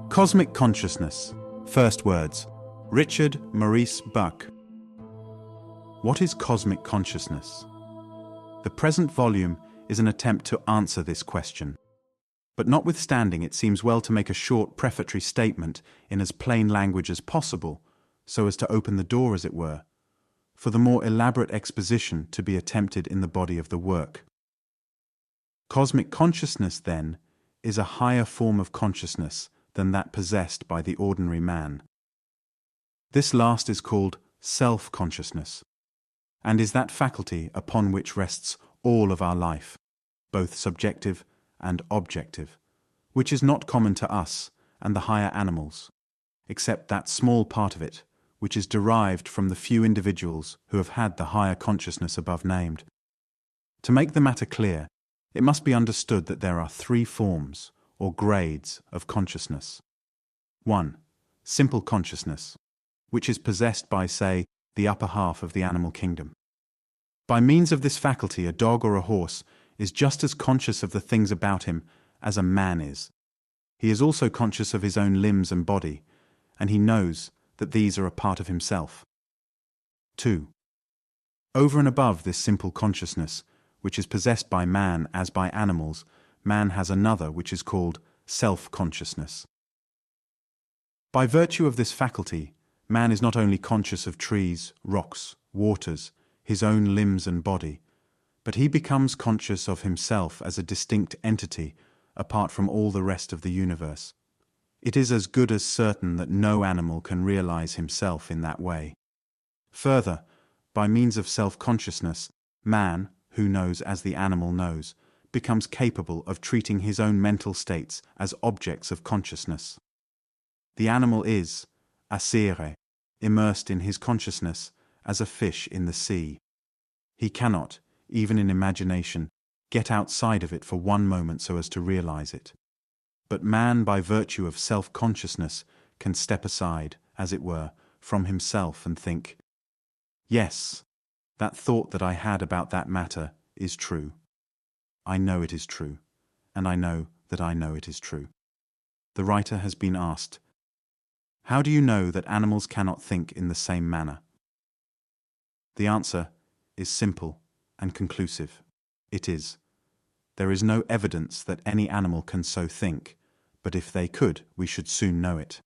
Cosmic consciousness. First words. Richard Maurice Bucke. What is cosmic consciousness? The present volume is an attempt to answer this question. But notwithstanding, it seems well to make a short prefatory statement in as plain language as possible, so as to open the door, as it were, for the more elaborate exposition to be attempted in the body of the work. Cosmic consciousness, then, is a higher form of consciousness than that possessed by the ordinary man. This last is called self-consciousness, and is that faculty upon which rests all of our life, both subjective and objective, which is not common to us and the higher animals, except that small part of it which is derived from the few individuals who have had the higher consciousness above named. To make the matter clear, it must be understood that there are three forms, or grades, of consciousness. 1. Simple consciousness, which is possessed by, say, the upper half of the animal kingdom. By means of this faculty, a dog or a horse is just as conscious of the things about him as a man is. He is also conscious of his own limbs and body, and he knows that these are a part of himself. 2. Over and above this simple consciousness, which is possessed by man as by animals, man has another which is called self-consciousness. By virtue of this faculty, man is not only conscious of trees, rocks, waters, his own limbs and body, but he becomes conscious of himself as a distinct entity apart from all the rest of the universe. It is as good as certain that no animal can realize himself in that way. Further, by means of self-consciousness, man, who knows as the animal knows, becomes capable of treating his own mental states as objects of consciousness. The animal is, asere, immersed in his consciousness as a fish in the sea. He cannot, even in imagination, get outside of it for one moment so as to realize it. But man, by virtue of self-consciousness, can step aside, as it were, from himself and think, yes, that thought that I had about that matter is true. I know it is true, and I know that I know it is true. The writer has been asked, how do you know that animals cannot think in the same manner? The answer is simple and conclusive. It is. There is no evidence that any animal can so think, but if they could, we should soon know it.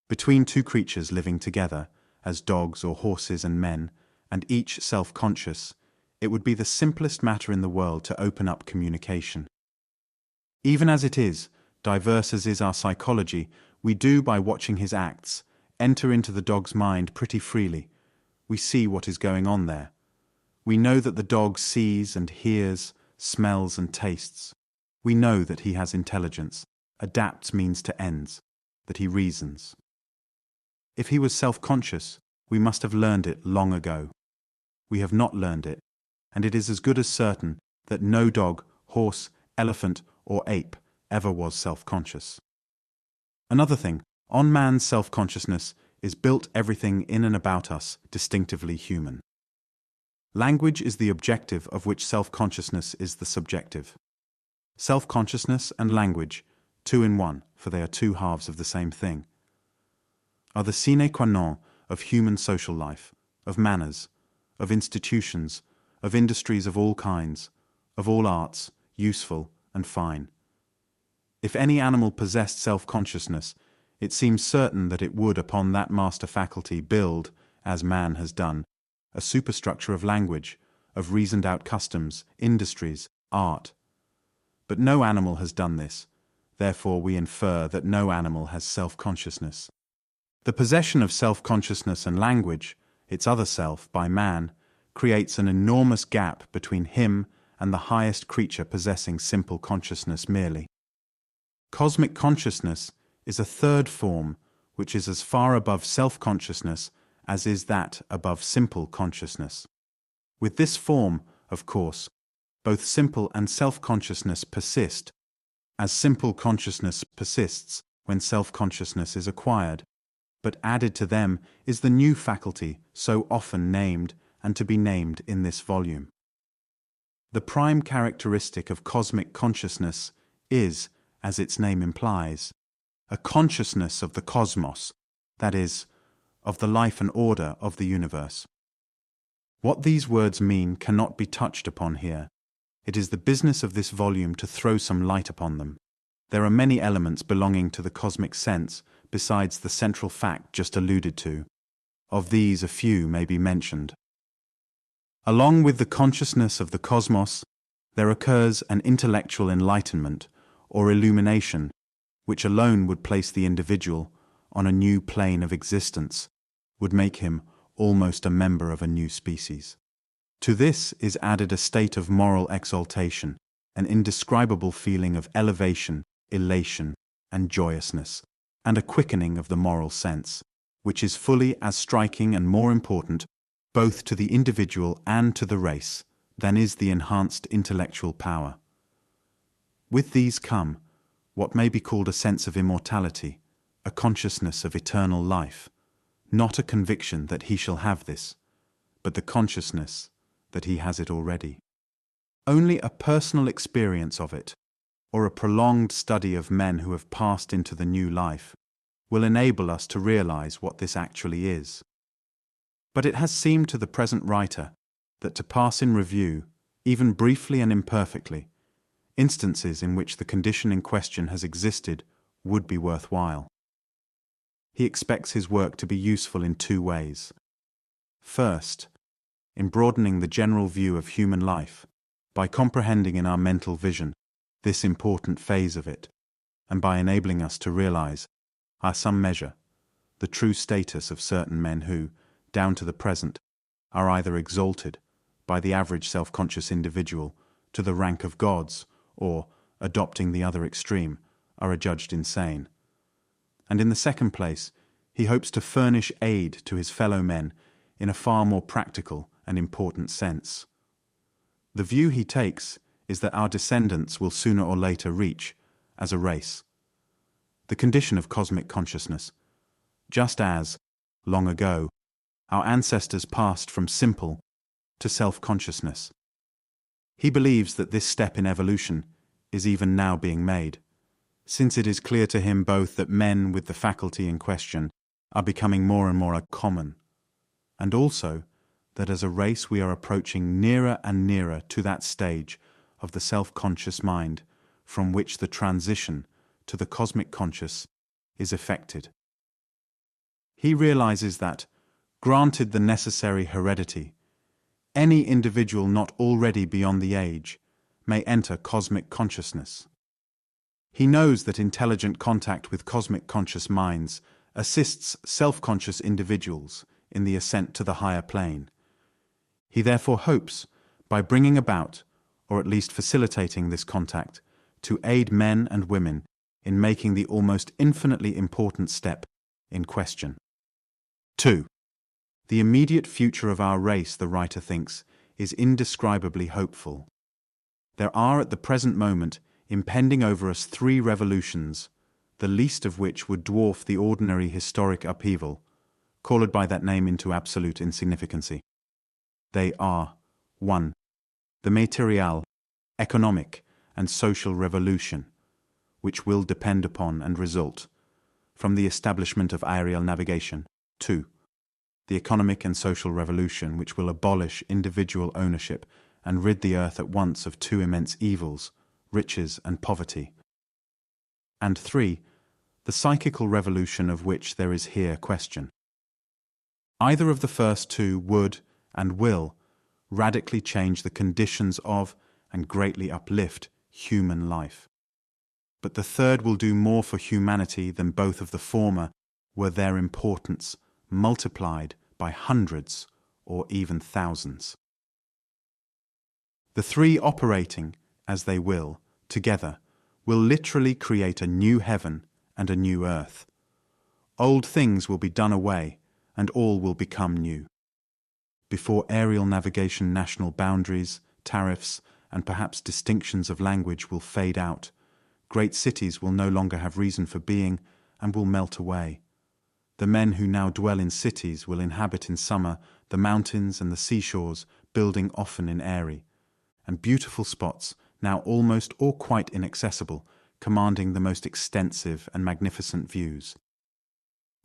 Between two creatures living together, as dogs or horses and men, and each self-conscious, it would be the simplest matter in the world to open up communication. Even as it is, diverse as is our psychology, we do, by watching his acts, enter into the dog's mind pretty freely. We see what is going on there. We know that the dog sees and hears, smells and tastes. We know that he has intelligence, adapts means to ends, that he reasons. If he was self-conscious, we must have learned it long ago. We have not learned it, and it is as good as certain that no dog, horse, elephant, or ape ever was self-conscious. Another thing, on man's self-consciousness is built everything in and about us distinctively human. Language is the objective of which self-consciousness is the subjective. Self-consciousness and language, two in one, for they are two halves of the same thing, are the sine qua non of human social life, of manners, of institutions, of industries of all kinds, of all arts, useful and fine. If any animal possessed self-consciousness, it seems certain that it would upon that master faculty build, as man has done, a superstructure of language, of reasoned-out customs, industries, art. But no animal has done this, therefore we infer that no animal has self-consciousness. The possession of self-consciousness and language, its other self, by man, creates an enormous gap between him and the highest creature possessing simple consciousness merely. Cosmic consciousness is a third form which is as far above self-consciousness as is that above simple consciousness. With this form, of course, both simple and self-consciousness persist, as simple consciousness persists when self-consciousness is acquired, but added to them is the new faculty so often named and to be named in this volume. The prime characteristic of cosmic consciousness is, as its name implies, a consciousness of the cosmos, that is, of the life and order of the universe. What these words mean cannot be touched upon here. It is the business of this volume to throw some light upon them. There are many elements belonging to the cosmic sense besides the central fact just alluded to. Of these a few may be mentioned. Along with the consciousness of the cosmos, there occurs an intellectual enlightenment or illumination, which alone would place the individual on a new plane of existence, would make him almost a member of a new species. To this is added a state of moral exaltation, an indescribable feeling of elevation, elation, and joyousness, and a quickening of the moral sense, which is fully as striking and more important, both to the individual and to the race, than is the enhanced intellectual power. With these come what may be called a sense of immortality, a consciousness of eternal life, not a conviction that he shall have this, but the consciousness that he has it already. Only a personal experience of it, or a prolonged study of men who have passed into the new life, will enable us to realize what this actually is. But it has seemed to the present writer that to pass in review, even briefly and imperfectly, instances in which the condition in question has existed would be worthwhile. He expects his work to be useful in two ways. First, in broadening the general view of human life, by comprehending in our mental vision this important phase of it, and by enabling us to realize, by some measure, the true status of certain men who, down to the present, are either exalted by the average self-conscious individual to the rank of gods, or, adopting the other extreme, are adjudged insane. And in the second place, he hopes to furnish aid to his fellow men in a far more practical and important sense. The view he takes is that our descendants will sooner or later reach, as a race, the condition of cosmic consciousness, just as, long ago, our ancestors passed from simple to self-consciousness. He believes that this step in evolution is even now being made, since it is clear to him both that men with the faculty in question are becoming more and more common, and also that as a race we are approaching nearer and nearer to that stage of the self-conscious mind from which the transition to the cosmic conscious is effected. He realizes that, granted the necessary heredity, any individual not already beyond the age may enter cosmic consciousness. He knows that intelligent contact with cosmic conscious minds assists self-conscious individuals in the ascent to the higher plane. He therefore hopes, by bringing about, or at least facilitating this contact, to aid men and women in making the almost infinitely important step in question. 2. The immediate future of our race, the writer thinks, is indescribably hopeful. There are at the present moment impending over us 3 revolutions, the least of which would dwarf the ordinary historic upheaval, called by that name into absolute insignificancy. They are 1. The material, economic, and social revolution, which will depend upon and result from the establishment of aerial navigation. 2. The economic and social revolution, which will abolish individual ownership and rid the earth at once of 2 immense evils, riches and poverty. And 3. The psychical revolution of which there is here question. Either of the first 2 would and will radically change the conditions of and greatly uplift human life. But the third will do more for humanity than both of the former were their importance multiplied by hundreds or even thousands. The 3 operating, as they will, together, will literally create a new heaven and a new earth. Old things will be done away, and all will become new. Before aerial navigation, national boundaries, tariffs, and perhaps distinctions of language will fade out, great cities will no longer have reason for being and will melt away. The men who now dwell in cities will inhabit in summer the mountains and the seashores, building often in airy and beautiful spots, now almost or quite inaccessible, commanding the most extensive and magnificent views.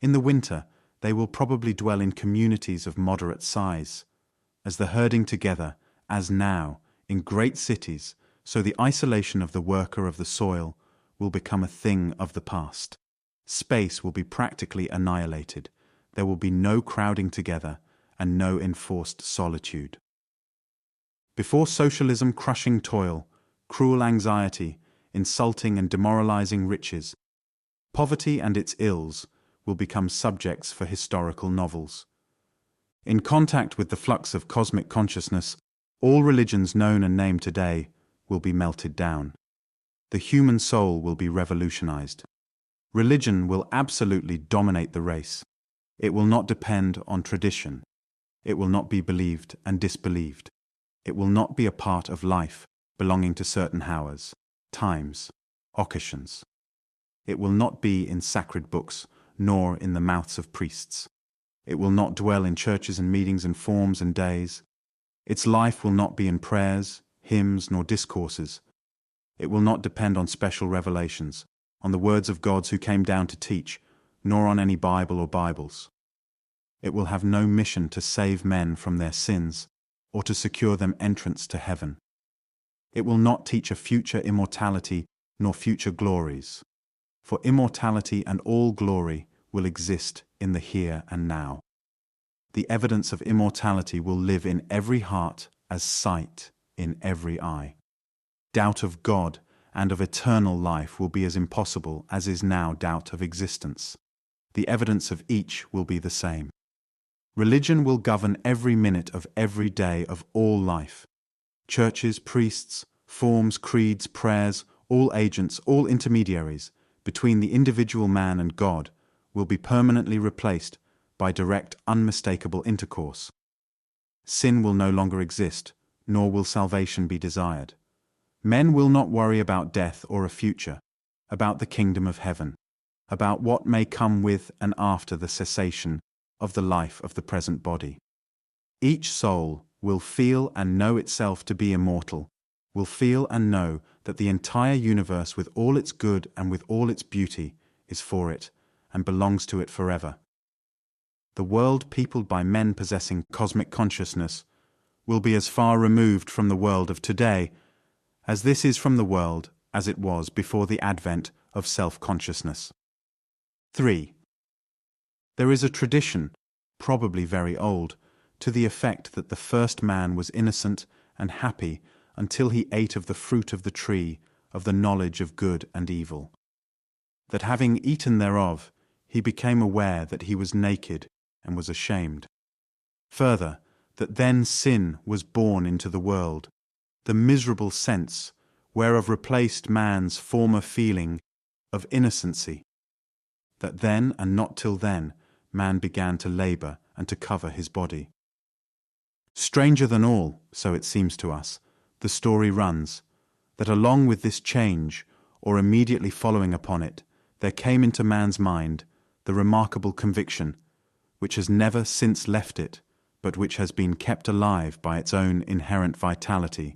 In the winter, they will probably dwell in communities of moderate size, as the herding together, as now, in great cities, so the isolation of the worker of the soil will become a thing of the past. Space will be practically annihilated. There will be no crowding together and no enforced solitude. Before socialism, crushing toil, cruel anxiety, insulting and demoralizing riches, poverty and its ills will become subjects for historical novels. In contact with the flux of cosmic consciousness, all religions known and named today will be melted down. The human soul will be revolutionized. Religion will absolutely dominate the race. It will not depend on tradition. It will not be believed and disbelieved. It will not be a part of life belonging to certain hours, times, occasions. It will not be in sacred books, nor in the mouths of priests. It will not dwell in churches and meetings and forms and days. Its life will not be in prayers, hymns, nor discourses. It will not depend on special revelations, on the words of gods who came down to teach, nor on any Bible or Bibles. It will have no mission to save men from their sins, or to secure them entrance to heaven. It will not teach a future immortality, nor future glories, for immortality and all glory will exist in the here and now. The evidence of immortality will live in every heart as sight in every eye. Doubt of God and of eternal life will be as impossible as is now doubt of existence. The evidence of each will be the same. Religion will govern every minute of every day of all life. Churches, priests, forms, creeds, prayers, all agents, all intermediaries between the individual man and God will be permanently replaced by direct, unmistakable intercourse. Sin will no longer exist, nor will salvation be desired. Men will not worry about death or a future, about the kingdom of heaven, about what may come with and after the cessation of the life of the present body. Each soul will feel and know itself to be immortal, will feel and know that the entire universe with all its good and with all its beauty is for it and belongs to it forever. The world peopled by men possessing cosmic consciousness will be as far removed from the world of today as this is from the world as it was before the advent of self-consciousness. 3. There is a tradition, probably very old, to the effect that the first man was innocent and happy until he ate of the fruit of the tree of the knowledge of good and evil. That having eaten thereof, he became aware that he was naked and was ashamed. Further, that then sin was born into the world, the miserable sense whereof replaced man's former feeling of innocency. That then, and not till then, man began to labor and to cover his body. Stranger than all, so it seems to us, the story runs, that along with this change, or immediately following upon it, there came into man's mind the remarkable conviction, which has never since left it, but which has been kept alive by its own inherent vitality,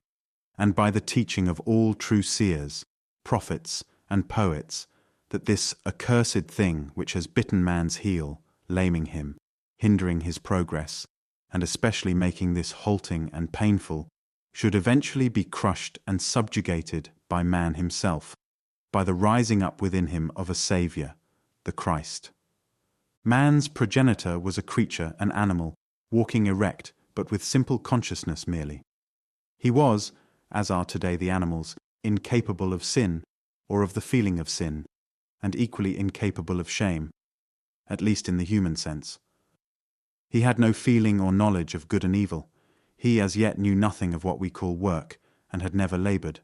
and by the teaching of all true seers, prophets, and poets, that this accursed thing which has bitten man's heel, laming him, hindering his progress, and especially making this halting and painful, should eventually be crushed and subjugated by man himself, by the rising up within him of a Saviour, the Christ. Man's progenitor was a creature, an animal, walking erect, but with simple consciousness merely. He was, as are today the animals, incapable of sin, or of the feeling of sin, and equally incapable of shame, at least in the human sense. He had no feeling or knowledge of good and evil. He as yet knew nothing of what we call work, and had never laboured.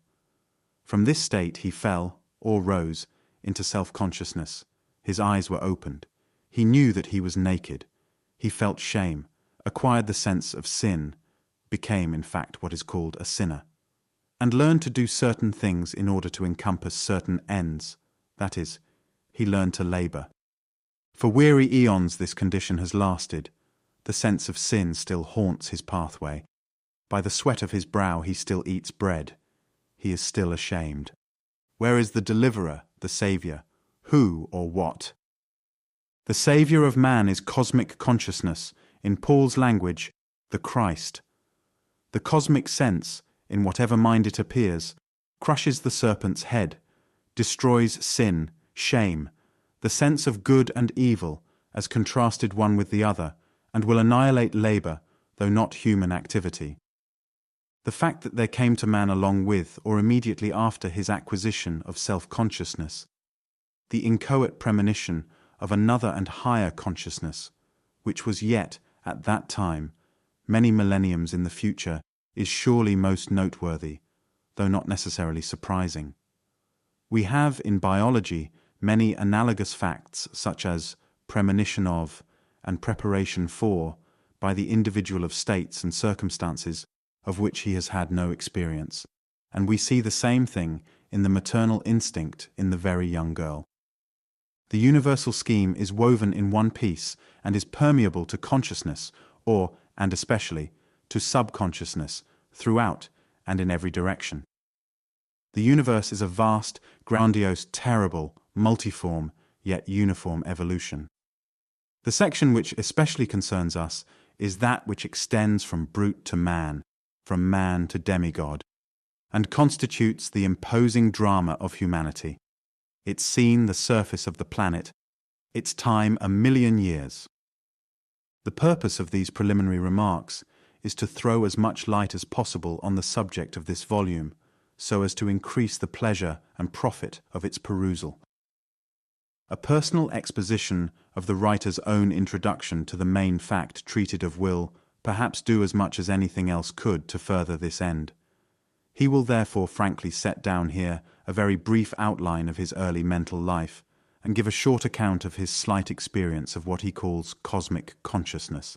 From this state he fell, or rose, into self-consciousness. His eyes were opened. He knew that he was naked. He felt shame, acquired the sense of sin, became in fact what is called a sinner, and learned to do certain things in order to encompass certain ends. That is, he learned to labour. For weary eons this condition has lasted. The sense of sin still haunts his pathway. By the sweat of his brow he still eats bread. He is still ashamed. Where is the deliverer, the savior? Who or what? The savior of man is cosmic consciousness, in Paul's language, the Christ. The cosmic sense, in whatever mind it appears, crushes the serpent's head, destroys sin, shame, the sense of good and evil, as contrasted one with the other, and will annihilate labor, though not human activity. The fact that there came to man along with or immediately after his acquisition of self-consciousness, the inchoate premonition of another and higher consciousness, which was yet, at that time, many millenniums in the future, is surely most noteworthy, though not necessarily surprising. We have in biology many analogous facts such as premonition of and preparation for by the individual of states and circumstances of which he has had no experience, and we see the same thing in the maternal instinct in the very young girl. The universal scheme is woven in one piece and is permeable to consciousness or, and especially, to subconsciousness throughout and in every direction. The universe is a vast, grandiose, terrible, multiform, yet uniform evolution. The section which especially concerns us is that which extends from brute to man, from man to demigod, and constitutes the imposing drama of humanity. Its scene the surface of the planet, its time 1,000,000 years. The purpose of these preliminary remarks is to throw as much light as possible on the subject of this volume, so as to increase the pleasure and profit of its perusal. A personal exposition of the writer's own introduction to the main fact treated of will perhaps do as much as anything else could to further this end. He will therefore frankly set down here a very brief outline of his early mental life and give a short account of his slight experience of what he calls cosmic consciousness.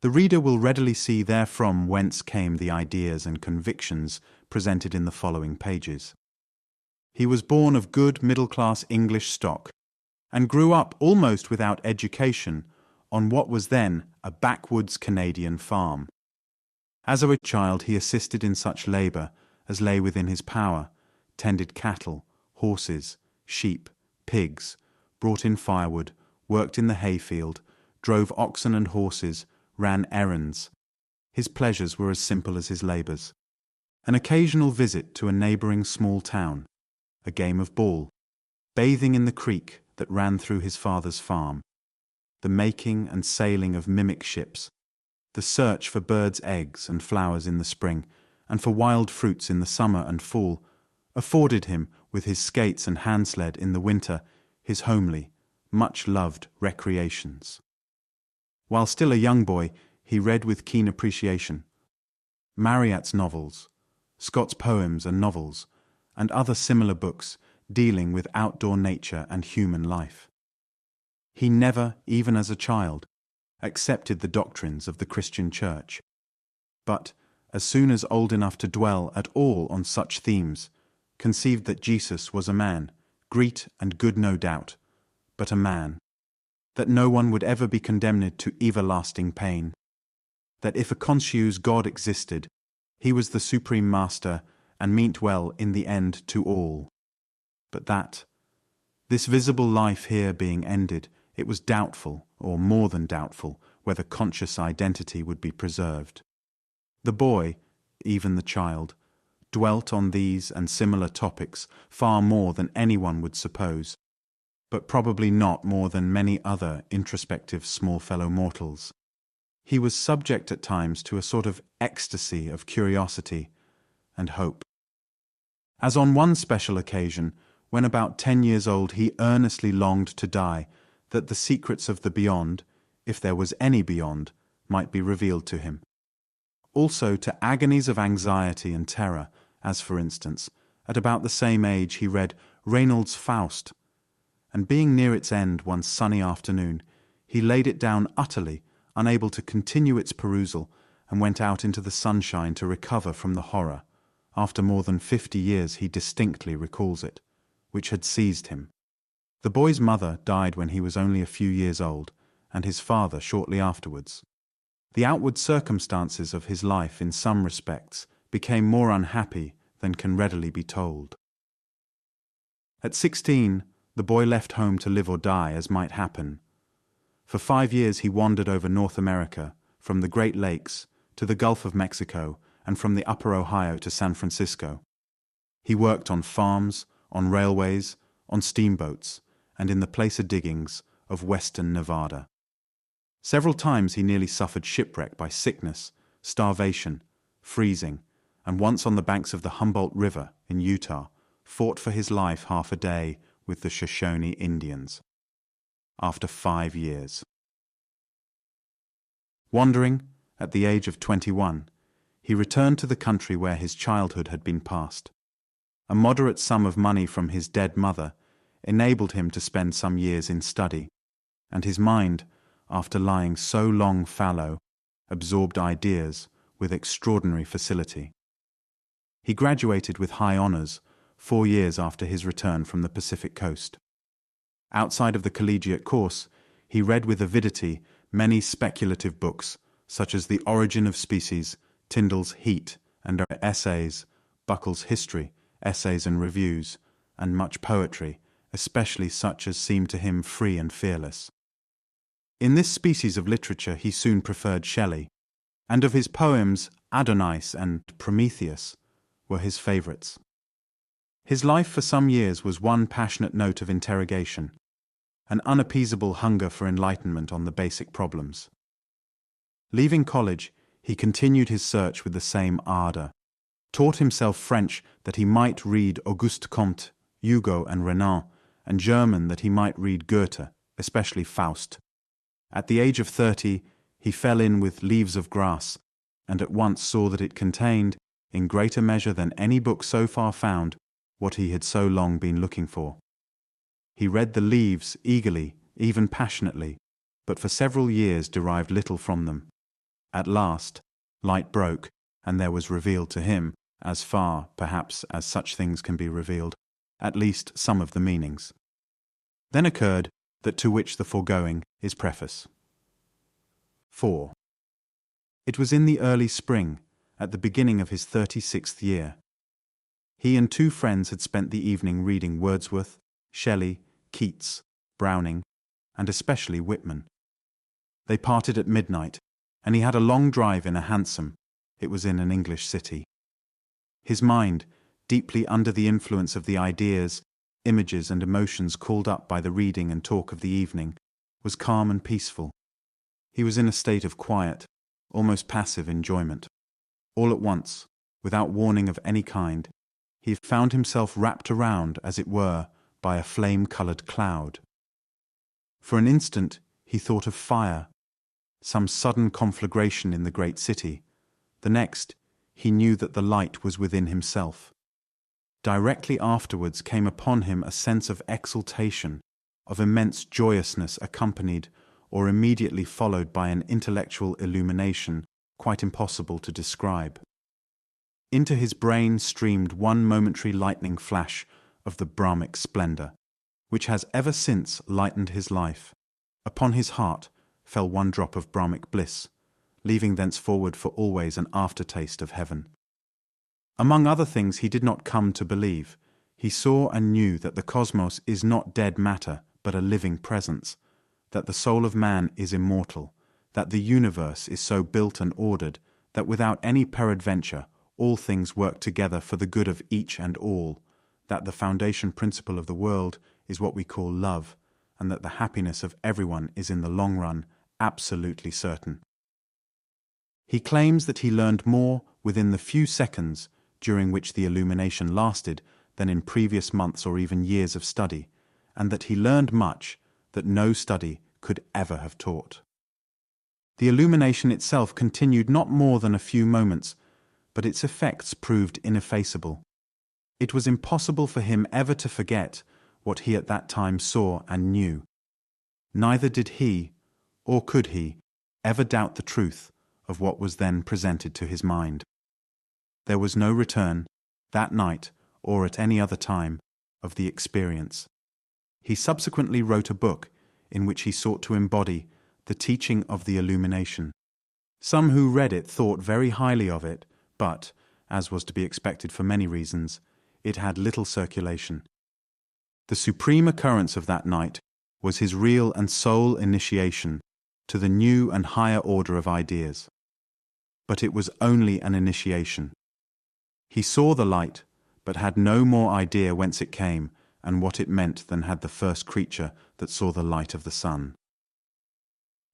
The reader will readily see therefrom whence came the ideas and convictions presented in the following pages. He was born of good middle-class English stock and grew up almost without education on what was then a backwoods Canadian farm. As a child he assisted in such labour as lay within his power, tended cattle, horses, sheep, pigs, brought in firewood, worked in the hayfield, drove oxen and horses, ran errands. His pleasures were as simple as his labours. An occasional visit to a neighbouring small town, a game of ball, bathing in the creek that ran through his father's farm, the making and sailing of mimic ships, the search for birds' eggs and flowers in the spring, and for wild fruits in the summer and fall, afforded him, with his skates and hand-sled in the winter, his homely, much-loved recreations. While still a young boy, he read with keen appreciation Marryat's novels, Scott's poems and novels, and other similar books dealing with outdoor nature and human life. He never, even as a child, accepted the doctrines of the Christian Church, but, as soon as old enough to dwell at all on such themes, conceived that Jesus was a man, great and good no doubt, but a man, that no one would ever be condemned to everlasting pain, that if a conscious God existed, he was the supreme master and meant well in the end to all, but that, this visible life here being ended, it was doubtful, or more than doubtful, whether conscious identity would be preserved. The boy, even the child, dwelt on these and similar topics far more than anyone would suppose, but probably not more than many other introspective small fellow mortals. He was subject at times to a sort of ecstasy of curiosity and hope. As on one special occasion, when about 10 years old, he earnestly longed to die, that the secrets of the beyond, if there was any beyond, might be revealed to him. Also to agonies of anxiety and terror, as for instance, at about the same age he read Reynolds' Faust, and being near its end one sunny afternoon, he laid it down utterly, unable to continue its perusal, and went out into the sunshine to recover from the horror, after more than 50 years he distinctly recalls it, which had seized him. The boy's mother died when he was only a few years old, and his father shortly afterwards. The outward circumstances of his life in some respects became more unhappy than can readily be told. At 16, the boy left home to live or die as might happen. For 5 years he wandered over North America, from the Great Lakes to the Gulf of Mexico, and from the Upper Ohio to San Francisco. He worked on farms, on railways, on steamboats, and in the placer diggings of western Nevada. Several times he nearly suffered shipwreck by sickness, starvation, freezing, and once on the banks of the Humboldt River in Utah, fought for his life half a day with the Shoshone Indians. After 5 years. Wandering, at the age of 21, he returned to the country where his childhood had been passed. A moderate sum of money from his dead mother enabled him to spend some years in study, and his mind, after lying so long fallow, absorbed ideas with extraordinary facility. He graduated with high honors 4 years after his return from the Pacific coast. Outside of the collegiate course, he read with avidity many speculative books, such as The Origin of Species, Tyndall's Heat and Essays, Buckle's History, Essays and Reviews, and much poetry, especially such as seemed to him free and fearless. In this species of literature he soon preferred Shelley, and of his poems Adonais and Prometheus were his favorites. His life for some years was one passionate note of interrogation, an unappeasable hunger for enlightenment on the basic problems. Leaving college, he continued his search with the same ardor, taught himself French that he might read Auguste Comte, Hugo and Renan, and German that he might read Goethe, especially Faust. At the age of 30, he fell in with Leaves of Grass, and at once saw that it contained, in greater measure than any book so far found, what he had so long been looking for. He read the leaves eagerly, even passionately, but for several years derived little from them. At last, light broke, and there was revealed to him, as far, perhaps, as such things can be revealed, at least some of the meanings. Then occurred that to which the foregoing is preface. 4. It was in the early spring, at the beginning of his 36th year. He and 2 friends had spent the evening reading Wordsworth, Shelley, Keats, Browning, and especially Whitman. They parted at midnight, and he had a long drive in a hansom. It was in an English city. His mind, deeply under the influence of the ideas, images and emotions called up by the reading and talk of the evening, was calm and peaceful. He was in a state of quiet, almost passive enjoyment. All at once, without warning of any kind, he found himself wrapped around, as it were, by a flame-colored cloud. For an instant he thought of fire, some sudden conflagration in the great city. The next, he knew that the light was within himself. Directly afterwards came upon him a sense of exultation, of immense joyousness accompanied or immediately followed by an intellectual illumination quite impossible to describe. Into his brain streamed one momentary lightning flash of the Brahmic splendor, which has ever since lightened his life. Upon his heart fell one drop of Brahmic bliss, leaving thenceforward for always an aftertaste of heaven. Among other things he did not come to believe. He saw and knew that the cosmos is not dead matter, but a living presence, that the soul of man is immortal, that the universe is so built and ordered that without any peradventure all things work together for the good of each and all, that the foundation principle of the world is what we call love, and that the happiness of everyone is in the long run absolutely certain. He claims that he learned more within the few seconds during which the illumination lasted than in previous months or even years of study, and that he learned much that no study could ever have taught. The illumination itself continued not more than a few moments, but its effects proved ineffaceable. It was impossible for him ever to forget what he at that time saw and knew. Neither did he, or could he, ever doubt the truth of what was then presented to his mind. There was no return, that night or at any other time, of the experience. He subsequently wrote a book in which he sought to embody the teaching of the illumination. Some who read it thought very highly of it, but, as was to be expected for many reasons, it had little circulation. The supreme occurrence of that night was his real and sole initiation to the new and higher order of ideas. But it was only an initiation. He saw the light, but had no more idea whence it came and what it meant than had the first creature that saw the light of the sun.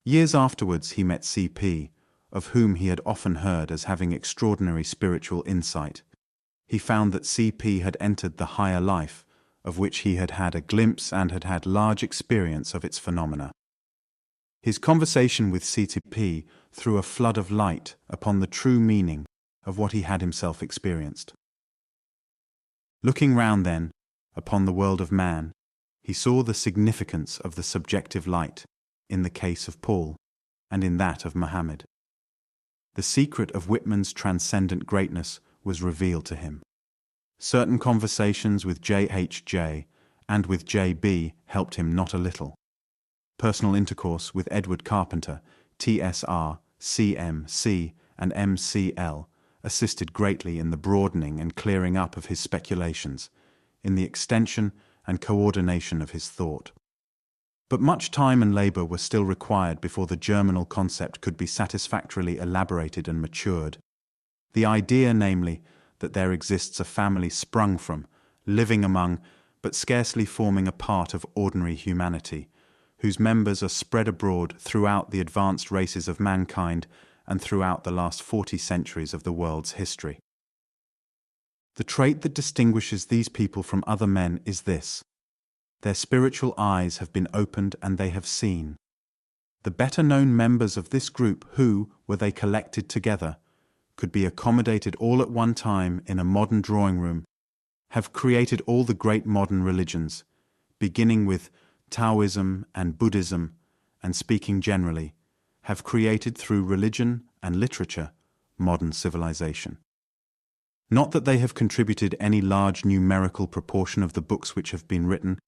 Years afterwards he met C.P., of whom he had often heard as having extraordinary spiritual insight. He found that C.P. had entered the higher life, of which he had had a glimpse and had had large experience of its phenomena. His conversation with C.P. threw a flood of light upon the true meaning of what he had himself experienced. Looking round then, upon the world of man, he saw the significance of the subjective light in the case of Paul and in that of Muhammad. The secret of Whitman's transcendent greatness was revealed to him. Certain conversations with J.H.J. and with J.B. helped him not a little. Personal intercourse with Edward Carpenter, T.S.R., C.M.C., and M.C.L. assisted greatly in the broadening and clearing up of his speculations, in the extension and coordination of his thought. But much time and labor were still required before the germinal concept could be satisfactorily elaborated and matured. The idea, namely, that there exists a family sprung from, living among, but scarcely forming a part of ordinary humanity, whose members are spread abroad throughout the advanced races of mankind and throughout the last 40 centuries of the world's history. The trait that distinguishes these people from other men is this: their spiritual eyes have been opened and they have seen. The better-known members of this group who, were they collected together, could be accommodated all at one time in a modern drawing-room, have created all the great modern religions, beginning with Taoism and Buddhism, and speaking generally, have created through religion and literature modern civilization. Not that they have contributed any large numerical proportion of the books which have been written,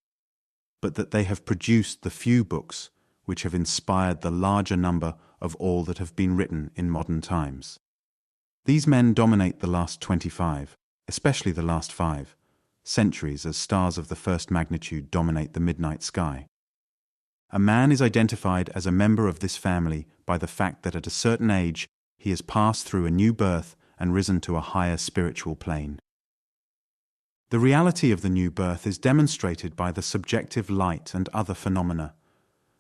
but that they have produced the few books which have inspired the larger number of all that have been written in modern times. These men dominate the last 25, especially the last 5, centuries as stars of the first magnitude dominate the midnight sky. A man is identified as a member of this family by the fact that at a certain age he has passed through a new birth and risen to a higher spiritual plane. The reality of the new birth is demonstrated by the subjective light and other phenomena.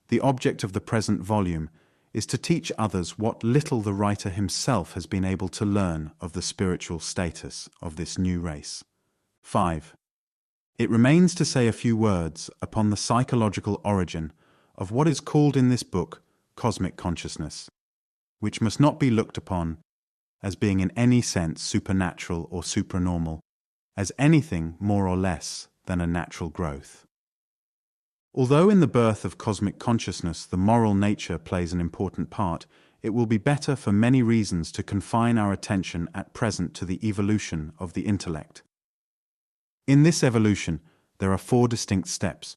The object of the present volume is to teach others what little the writer himself has been able to learn of the spiritual status of this new race. 5. It remains to say a few words upon the psychological origin of what is called in this book cosmic consciousness, which must not be looked upon as being in any sense supernatural or supranormal, as anything more or less than a natural growth. Although in the birth of cosmic consciousness the moral nature plays an important part, it will be better for many reasons to confine our attention at present to the evolution of the intellect. In this evolution, there are 4 distinct steps.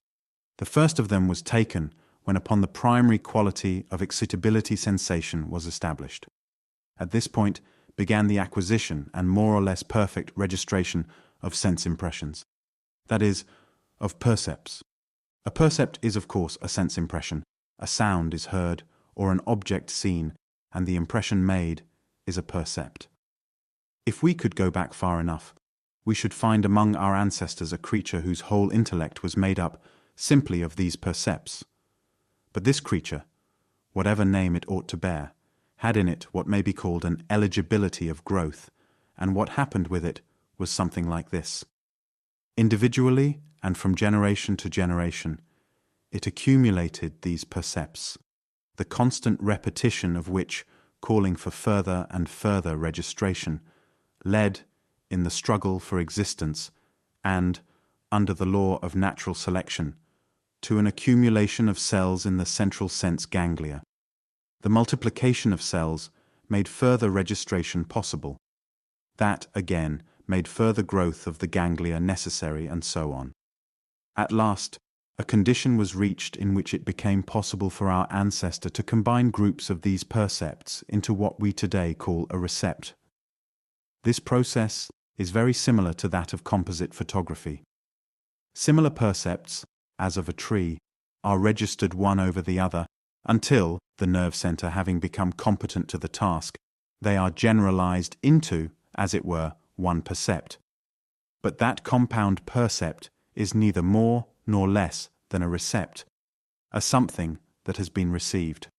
The first of them was taken when upon the primary quality of excitability sensation was established. At this point began the acquisition and more or less perfect registration of sense impressions, that is, of percepts. A percept is, of course, a sense impression. A sound is heard, or an object seen, and the impression made is a percept. If we could go back far enough, we should find among our ancestors a creature whose whole intellect was made up simply of these percepts. But this creature, whatever name it ought to bear, had in it what may be called an eligibility of growth, and what happened with it was something like this. Individually, and from generation to generation, it accumulated these percepts, the constant repetition of which, calling for further and further registration, led, in the struggle for existence, and, under the law of natural selection, to an accumulation of cells in the central sense ganglia. The multiplication of cells made further registration possible. That, again, made further growth of the ganglia necessary, and so on. At last, a condition was reached in which it became possible for our ancestor to combine groups of these percepts into what we today call a recept. This process is very similar to that of composite photography. Similar percepts, as of a tree, are registered one over the other until, the nerve center having become competent to the task, they are generalized into, as it were, one percept. But that compound percept is neither more nor less than a recept, a something that has been received.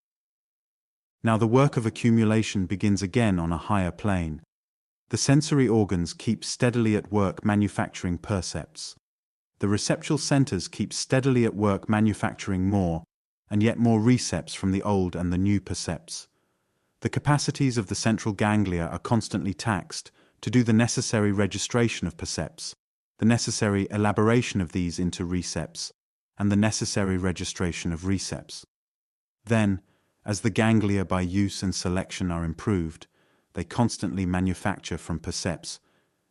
Now the work of accumulation begins again on a higher plane. The sensory organs keep steadily at work manufacturing percepts. The receptual centers keep steadily at work manufacturing more, and yet more recepts from the old and the new percepts. The capacities of the central ganglia are constantly taxed to do the necessary registration of percepts, the necessary elaboration of these into recepts, and the necessary registration of recepts. Then, as the ganglia by use and selection are improved, they constantly manufacture from percepts,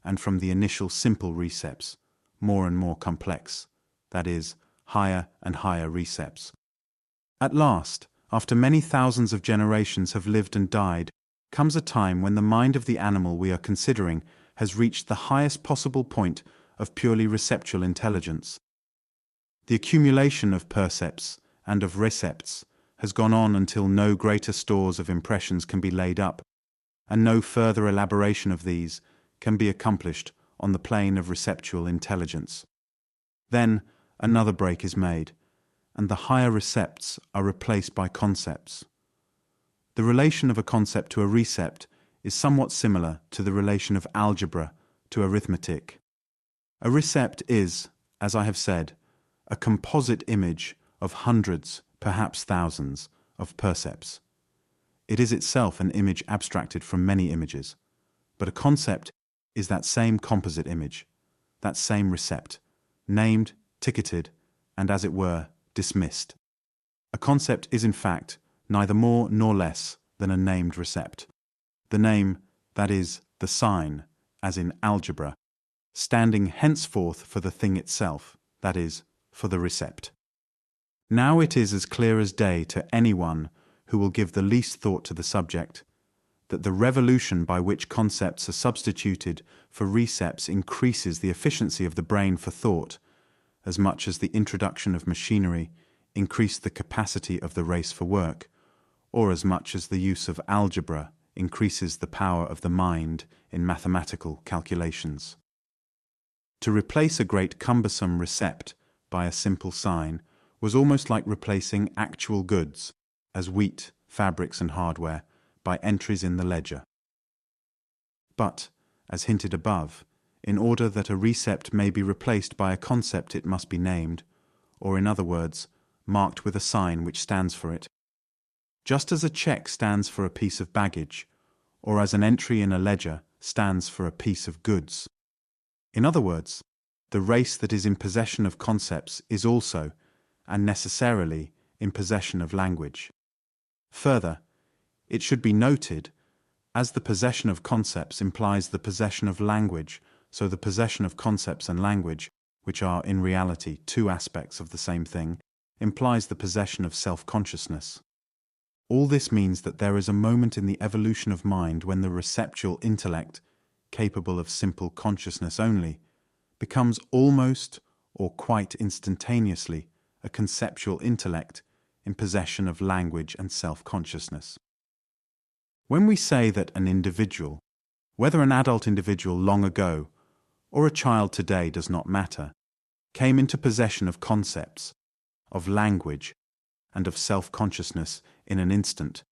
and from the initial simple recepts, more and more complex, that is, higher and higher recepts. At last, after many thousands of generations have lived and died, comes a time when the mind of the animal we are considering has reached the highest possible point of purely receptual intelligence. The accumulation of percepts and of recepts has gone on until no greater stores of impressions can be laid up, and no further elaboration of these can be accomplished on the plane of receptual intelligence. Then another break is made, and the higher recepts are replaced by concepts. The relation of a concept to a recept is somewhat similar to the relation of algebra to arithmetic. A recept is, as I have said, a composite image of hundreds, perhaps thousands, of percepts. It is itself an image abstracted from many images, but a concept is that same composite image, that same recept, named, ticketed, and as it were, dismissed. A concept is in fact neither more nor less than a named recept. The name, that is, the sign, as in algebra, standing henceforth for the thing itself, that is, for the recept. Now it is as clear as day to anyone who will give the least thought to the subject that the revolution by which concepts are substituted for recepts increases the efficiency of the brain for thought, as much as the introduction of machinery increased the capacity of the race for work, or as much as the use of algebra increases the power of the mind in mathematical calculations. To replace a great cumbersome recept by a simple sign was almost like replacing actual goods, as wheat, fabrics and hardware, by entries in the ledger. But, as hinted above, in order that a recept may be replaced by a concept it must be named, or in other words, marked with a sign which stands for it. Just as a check stands for a piece of baggage, or as an entry in a ledger stands for a piece of goods. In other words, the race that is in possession of concepts is also, and necessarily, in possession of language. Further, it should be noted, as the possession of concepts implies the possession of language, so the possession of concepts and language, which are in reality two aspects of the same thing, implies the possession of self-consciousness. All this means that there is a moment in the evolution of mind when the receptual intellect, capable of simple consciousness only, becomes almost or quite instantaneously a conceptual intellect in possession of language and self-consciousness. When we say that an individual, whether an adult individual long ago or a child today does not matter, came into possession of concepts, of language, and of self-consciousness in an instant,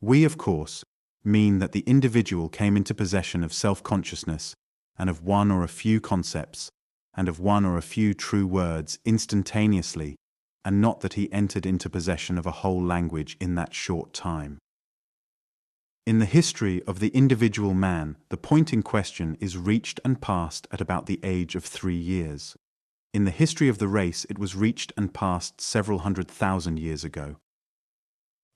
we, of course, mean that the individual came into possession of self-consciousness and of one or a few concepts and of one or a few true words instantaneously, and not that he entered into possession of a whole language in that short time. In the history of the individual man, the point in question is reached and passed at about the age of 3 years. In the history of the race, it was reached and passed several 100,000 years ago.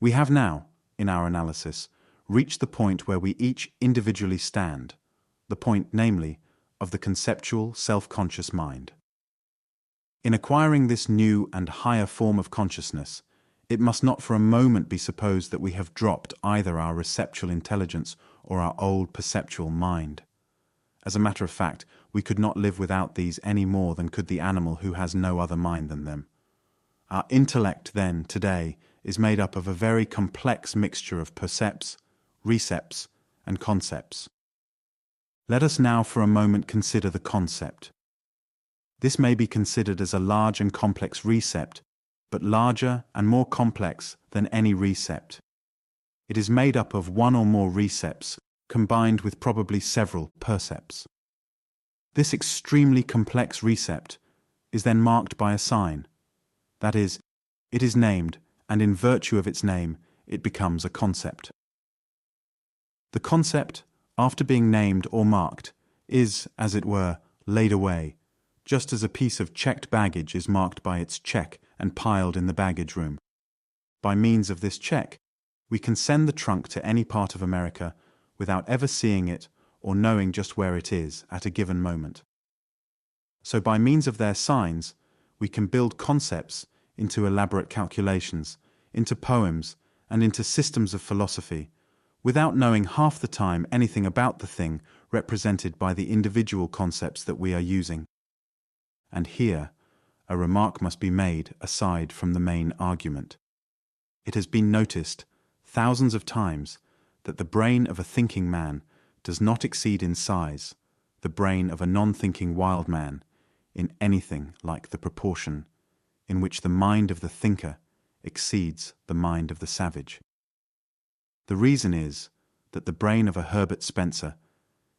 We have now, in our analysis, reached the point where we each individually stand, the point, namely, of the conceptual, self-conscious mind. In acquiring this new and higher form of consciousness, it must not for a moment be supposed that we have dropped either our receptual intelligence or our old perceptual mind. As a matter of fact, we could not live without these any more than could the animal who has no other mind than them. Our intellect, then, today, is made up of a very complex mixture of percepts, recepts, and concepts. Let us now for a moment consider the concept. This may be considered as a large and complex recept, but larger and more complex than any recept. It is made up of one or more recepts, combined with probably several percepts. This extremely complex recept is then marked by a sign. That is, it is named, and in virtue of its name, it becomes a concept. The concept, after being named or marked, is, as it were, laid away, just as a piece of checked baggage is marked by its check and piled in the baggage room. By means of this check, we can send the trunk to any part of America without ever seeing it or knowing just where it is at a given moment. So by means of their signs, we can build concepts into elaborate calculations, into poems, and into systems of philosophy, without knowing half the time anything about the thing represented by the individual concepts that we are using. And here, a remark must be made aside from the main argument. It has been noticed thousands of times that the brain of a thinking man does not exceed in size the brain of a non-thinking wild man in anything like the proportion in which the mind of the thinker exceeds the mind of the savage. The reason is that the brain of a Herbert Spencer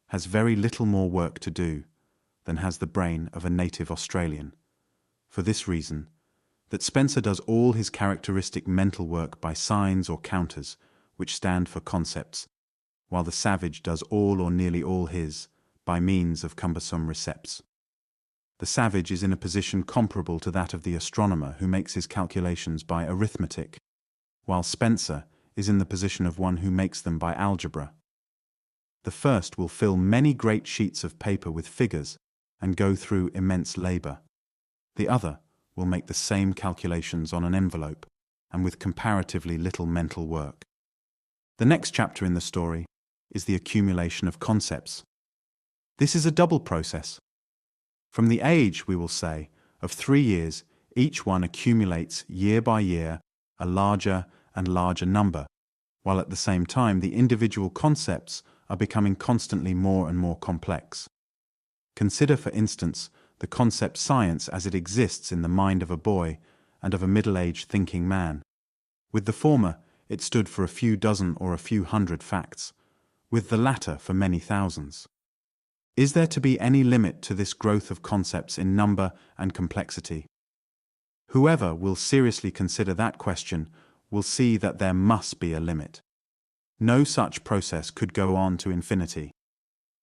has very little more work to do than has the brain of a native Australian. For this reason, that Spencer does all his characteristic mental work by signs or counters, which stand for concepts, while the savage does all or nearly all his by means of cumbersome recepts. The savage is in a position comparable to that of the astronomer who makes his calculations by arithmetic, while Spencer is in the position of one who makes them by algebra. The first will fill many great sheets of paper with figures and go through immense labor. The other will make the same calculations on an envelope and with comparatively little mental work. The next chapter in the story is the accumulation of concepts. This is a double process. From the age, we will say, of 3 years, each one accumulates year by year a larger and larger number, while at the same time the individual concepts are becoming constantly more and more complex. Consider, for instance, the concept science as it exists in the mind of a boy and of a middle-aged thinking man. With the former, it stood for a few dozen or a few hundred facts, with the latter for many thousands. Is there to be any limit to this growth of concepts in number and complexity? Whoever will seriously consider that question will see that there must be a limit. No such process could go on to infinity.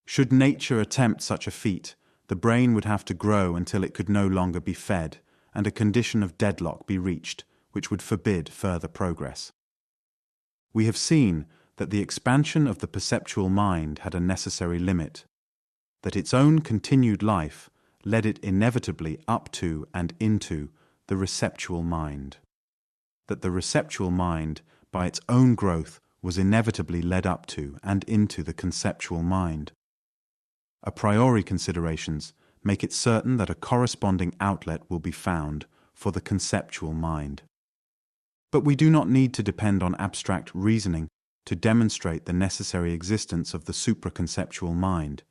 Should nature attempt such a feat, the brain would have to grow until it could no longer be fed, and a condition of deadlock be reached, which would forbid further progress. We have seen that the expansion of the perceptual mind had a necessary limit, that its own continued life led it inevitably up to and into the receptual mind, that the receptual mind, by its own growth, was inevitably led up to and into the conceptual mind. A priori considerations make it certain that a corresponding outlet will be found for the conceptual mind. But we do not need to depend on abstract reasoning to demonstrate the necessary existence of the supraconceptual mind,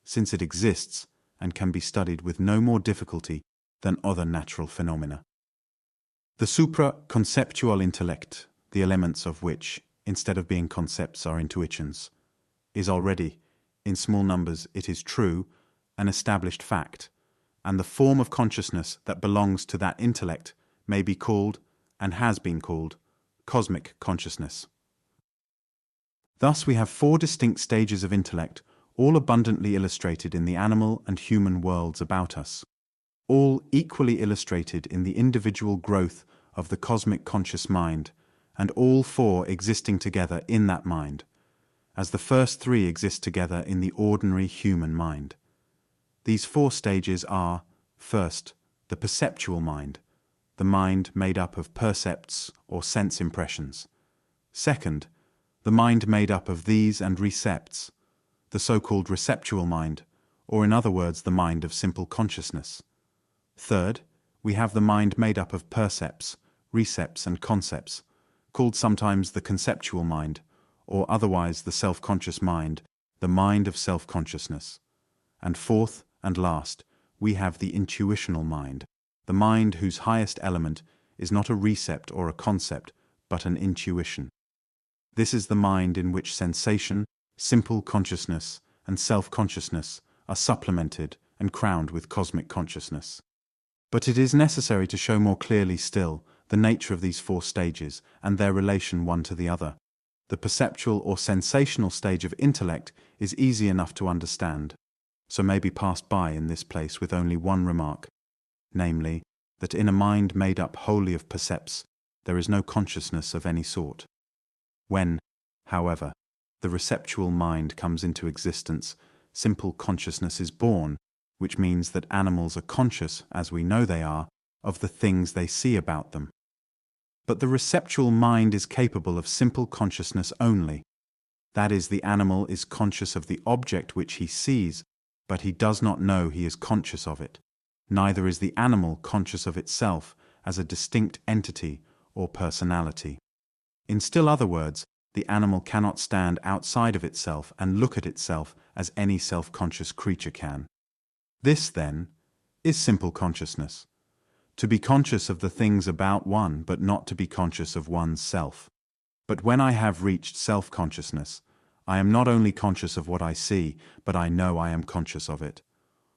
since it exists and can be studied with no more difficulty than other natural phenomena. The supraconceptual intellect, the elements of which, instead of being concepts, are intuitions, is already, in small numbers it is true, an established fact, and the form of consciousness that belongs to that intellect may be called, and has been called, cosmic consciousness. Thus we have 4 distinct stages of intellect, all abundantly illustrated in the animal and human worlds about us, all equally illustrated in the individual growth of the cosmic conscious mind, and all 4 existing together in that mind, as the first 3 exist together in the ordinary human mind. These 4 stages are, first, the perceptual mind, the mind made up of percepts or sense impressions. Second, the mind made up of these and recepts, the so-called receptual mind, or in other words, the mind of simple consciousness. Third, we have the mind made up of percepts, recepts, and concepts, called sometimes the conceptual mind, or otherwise the self-conscious mind, the mind of self-consciousness. And fourth and last, we have the intuitional mind, the mind whose highest element is not a recept or a concept, but an intuition. This is the mind in which sensation, simple consciousness, and self-consciousness are supplemented and crowned with cosmic consciousness. But it is necessary to show more clearly still the nature of these four stages and their relation one to the other. The perceptual or sensational stage of intellect is easy enough to understand, so may be passed by in this place with only one remark, namely, that in a mind made up wholly of percepts, there is no consciousness of any sort. When, however, the receptual mind comes into existence, simple consciousness is born, which means that animals are conscious, as we know they are, of the things they see about them. But the receptual mind is capable of simple consciousness only. That is, the animal is conscious of the object which he sees, but he does not know he is conscious of it. Neither is the animal conscious of itself as a distinct entity or personality. In still other words, the animal cannot stand outside of itself and look at itself as any self-conscious creature can. This, then, is simple consciousness. To be conscious of the things about one, but not to be conscious of one's self. But when I have reached self-consciousness, I am not only conscious of what I see, but I know I am conscious of it.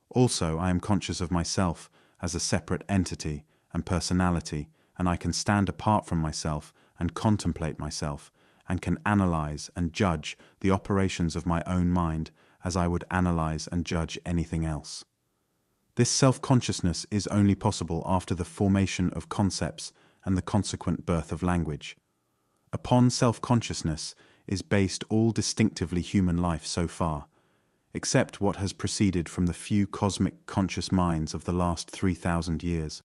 Also, I am conscious of myself as a separate entity and personality, and I can stand apart from myself and contemplate myself, and can analyze and judge the operations of my own mind as I would analyze and judge anything else. This self-consciousness is only possible after the formation of concepts and the consequent birth of language. Upon self-consciousness is based all distinctively human life so far, except what has proceeded from the few cosmic conscious minds of the last 3,000 years.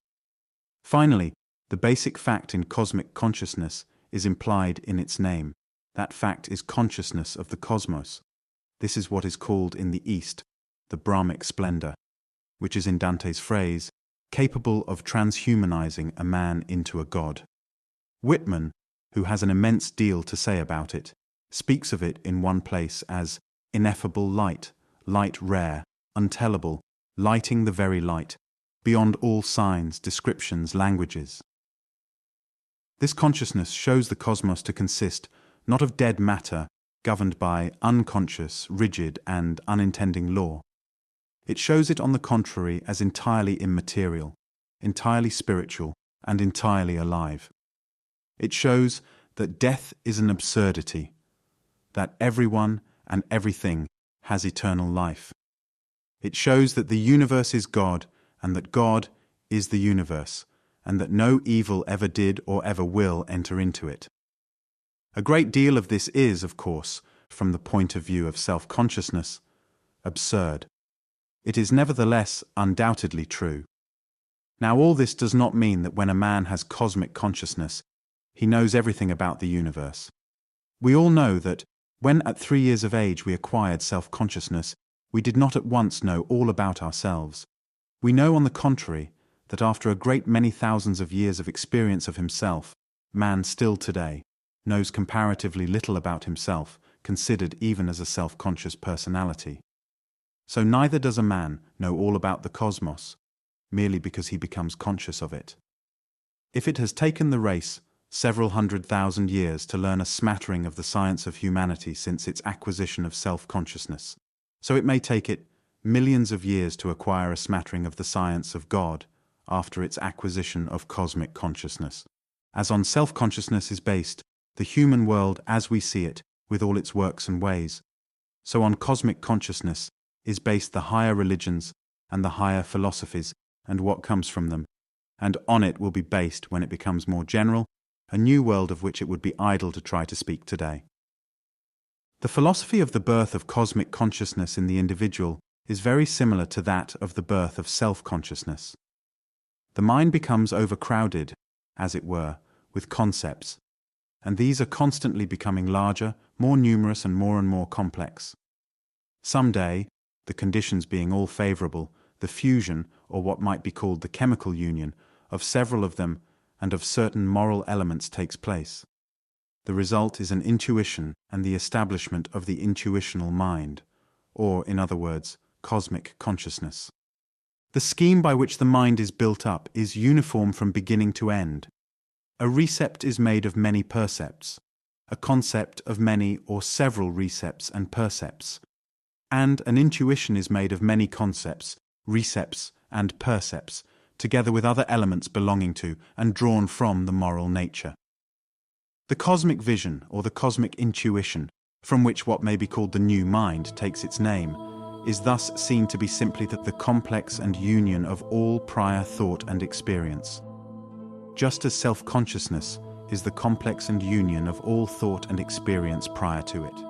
Finally, the basic fact in cosmic consciousness is implied in its name. That fact is consciousness of the cosmos. This is what is called in the East the Brahmic splendor, which is in Dante's phrase, capable of transhumanizing a man into a god. Whitman, who has an immense deal to say about it, speaks of it in one place as ineffable light, light rare, untellable, lighting the very light, beyond all signs, descriptions, languages. This consciousness shows the cosmos to consist not of dead matter governed by unconscious, rigid, and unintending law. It shows it on the contrary as entirely immaterial, entirely spiritual, and entirely alive. It shows that death is an absurdity, that everyone and everything has eternal life. It shows that the universe is God, and that God is the universe, and that no evil ever did or ever will enter into it. A great deal of this is, of course, from the point of view of self-consciousness, absurd. It is nevertheless undoubtedly true. Now, all this does not mean that when a man has cosmic consciousness, he knows everything about the universe. We all know that when at 3 years of age we acquired self-consciousness, we did not at once know all about ourselves. We know, on the contrary, that after a great many thousands of years of experience of himself, man still today knows comparatively little about himself, considered even as a self-conscious personality. So neither does a man know all about the cosmos, merely because he becomes conscious of it. If it has taken the race several 100,000 years to learn a smattering of the science of humanity since its acquisition of self-consciousness, so it may take it millions of years to acquire a smattering of the science of God after its acquisition of cosmic consciousness. As on self-consciousness is based the human world as we see it, with all its works and ways, so on cosmic consciousness is based the higher religions and the higher philosophies and what comes from them, and on it will be based, when it becomes more general, a new world of which it would be idle to try to speak today. The philosophy of the birth of cosmic consciousness in the individual is very similar to that of the birth of self-consciousness. The mind becomes overcrowded, as it were, with concepts, and these are constantly becoming larger, more numerous, and more complex. Some day, the conditions being all favorable, the fusion, or what might be called the chemical union, of several of them and of certain moral elements takes place. The result is an intuition and the establishment of the intuitional mind, or, in other words, cosmic consciousness. The scheme by which the mind is built up is uniform from beginning to end. A recept is made of many percepts, a concept of many or several recepts and percepts, and an intuition is made of many concepts, recepts, and percepts, together with other elements belonging to and drawn from the moral nature. The cosmic vision, or the cosmic intuition, from which what may be called the new mind takes its name, is thus seen to be simply the complex and union of all prior thought and experience. Just as self-consciousness is the complex and union of all thought and experience prior to it.